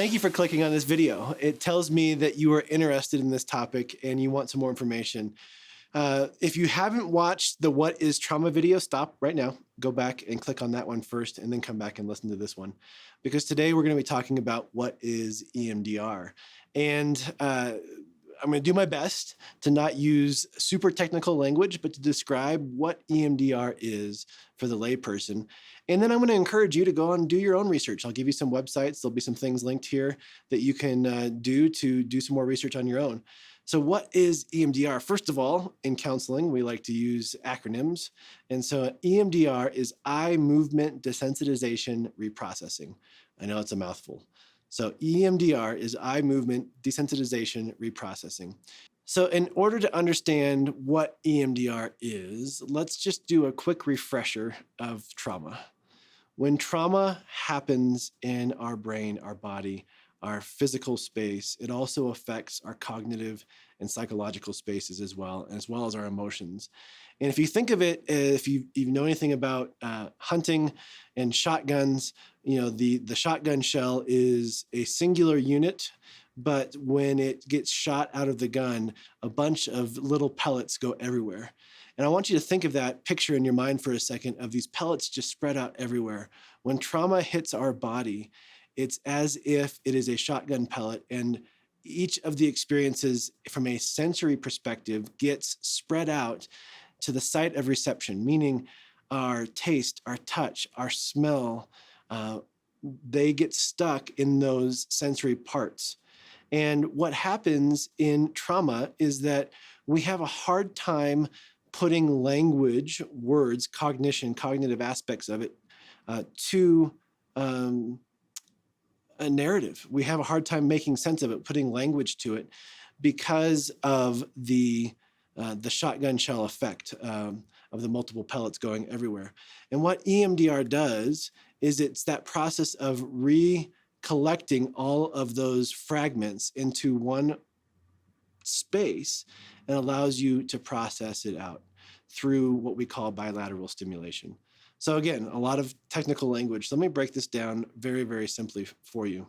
Thank you for clicking on this video. It tells me that you are interested in this topic and you want some more information. If you haven't watched the What is Trauma video, stop right now. Go back and click on that one first and then come back and listen to this one. Because today we're going to be talking about what is EMDR. And I'm going to do my best to not use super technical language, but to describe what EMDR is for the layperson. And then I'm going to encourage you to go and do your own research. I'll give you some websites. There'll be some things linked here that you can do some more research on your own. So what is EMDR? First of all, in counseling, we like to use acronyms. And so EMDR is eye movement desensitization reprocessing. I know it's a mouthful. So EMDR is eye movement desensitization reprocessing. So in order to understand what EMDR is, let's just do a quick refresher of trauma. When trauma happens in our brain, our body, our physical space, it also affects our cognitive and psychological spaces as well as our emotions. And if you think of it, if you know anything about hunting and shotguns, you know, the shotgun shell is a singular unit, but when it gets shot out of the gun, a bunch of little pellets go everywhere. And I want you to think of that picture in your mind for a second of these pellets just spread out everywhere. When trauma hits our body, it's as if it is a shotgun pellet, and each of the experiences from a sensory perspective gets spread out to the site of reception, meaning our taste, our touch, our smell, they get stuck in those sensory parts. And what happens in trauma is that we have a hard time putting language, words, cognition, cognitive aspects of it to a narrative. We have a hard time making sense of it, putting language to it because of the shotgun shell effect of the multiple pellets going everywhere. And what EMDR does is it's that process of recollecting all of those fragments into one space and allows you to process it out through what we call bilateral stimulation. So again, a lot of technical language. Let me break this down very, very simply for you.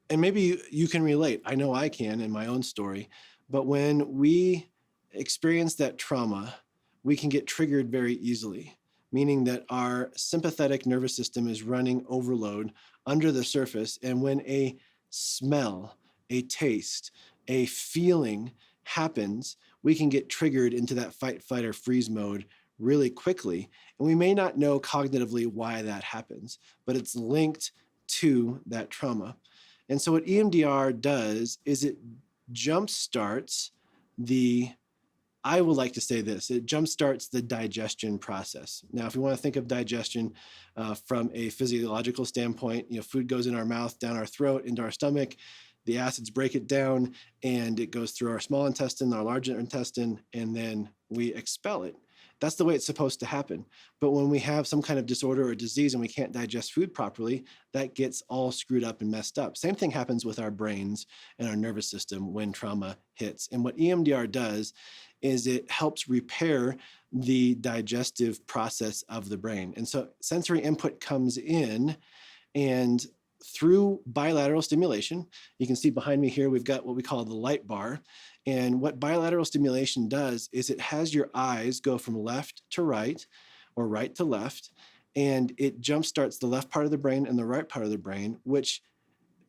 And maybe you can relate. I know I can in my own story. But when we experience that trauma, we can get triggered very easily, meaning that our sympathetic nervous system is running overload under the surface. And when a smell, a taste, a feeling happens, we can get triggered into that fight, flight, or freeze mode really quickly. And we may not know cognitively why that happens, but it's linked to that trauma. And so what EMDR does is it jumpstarts I would like to say this, it jumpstarts the digestion process. Now, if you want to think of digestion from a physiological standpoint, you know, food goes in our mouth, down our throat, into our stomach, the acids break it down, and it goes through our small intestine, our large intestine, and then we expel it. That's the way it's supposed to happen. But when we have some kind of disorder or disease and we can't digest food properly, that gets all screwed up and messed up. Same thing happens with our brains and our nervous system when trauma hits. And what EMDR does is it helps repair the digestive process of the brain. And so sensory input comes in, and through bilateral stimulation, you can see behind me here, we've got what we call the light bar. And what bilateral stimulation does is it has your eyes go from left to right or right to left, and it jumpstarts the left part of the brain and the right part of the brain, which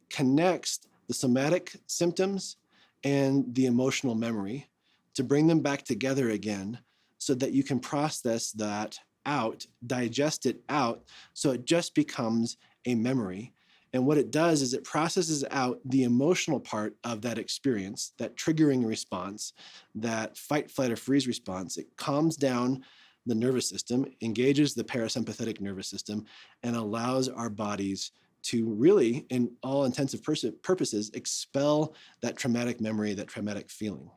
connects the somatic symptoms and the emotional memory to bring them back together again so that you can process that out, digest it out, so it just becomes a memory. And what it does is it processes out the emotional part of that experience, that triggering response, that fight, flight, or freeze response. It calms down the nervous system, engages the parasympathetic nervous system, and allows our bodies to really, in all intensive purposes, expel that traumatic memory, that traumatic feeling.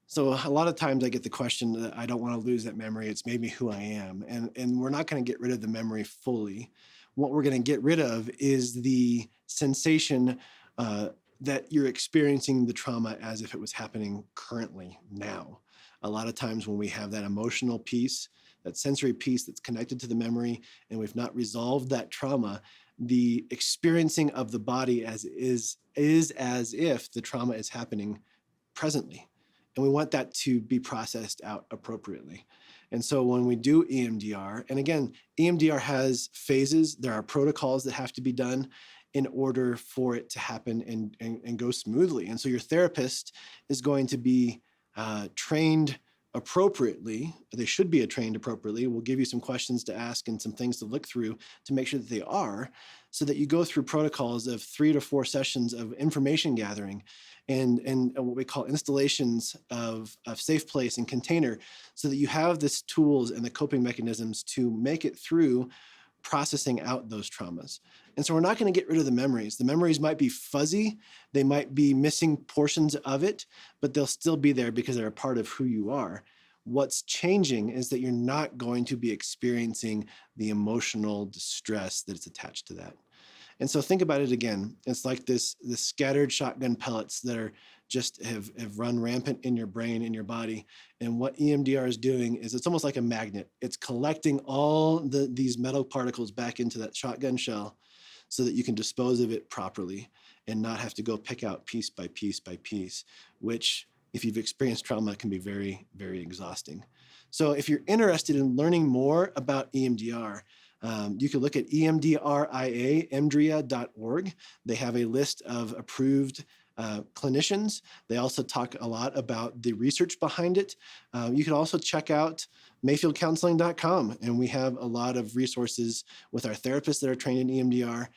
So a lot of times I get the question that I don't want to lose that memory. It's made me who I am. And we're not going to get rid of the memory fully. What we're going to get rid of is the sensation that you're experiencing the trauma as if it was happening currently now. A lot of times when we have that emotional piece, that sensory piece that's connected to the memory, and we've not resolved that trauma, the experiencing of the body is as if the trauma is happening presently. And we want that to be processed out appropriately. And so when we do EMDR, and again, EMDR has phases, there are protocols that have to be done in order for it to happen and go smoothly. And so your therapist is going to be trained appropriately. They should be trained appropriately. We'll give you some questions to ask and some things to look through to make sure that they are, so that you go through protocols of 3 to 4 sessions of information gathering and what we call installations of safe place and container, so that you have the tools and the coping mechanisms to make it through processing out those traumas. And so we're not going to get rid of the memories. The memories might be fuzzy, they might be missing portions of it, but they'll still be there because they're a part of who you are. What's changing is that you're not going to be experiencing the emotional distress that's attached to that. And so think about it again. It's like this scattered shotgun pellets that are just have run rampant in your brain, in your body. And what EMDR is doing is it's almost like a magnet. It's collecting all these metal particles back into that shotgun shell so that you can dispose of it properly and not have to go pick out piece by piece by piece, which, if you've experienced trauma, can be very, very exhausting. So if you're interested in learning more about EMDR, you can look at emdria.org. They have a list of approved clinicians. They also talk a lot about the research behind it. You can also check out mayfieldcounseling.com, and we have a lot of resources with our therapists that are trained in EMDR.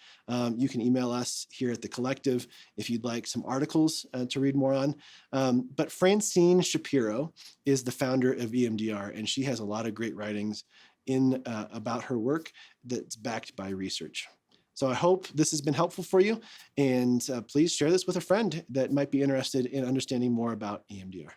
You can email us here at the Collective if you'd like some articles to read more on. But Francine Shapiro is the founder of EMDR, and she has a lot of great writings about her work that's backed by research. So I hope this has been helpful for you, and please share this with a friend that might be interested in understanding more about EMDR.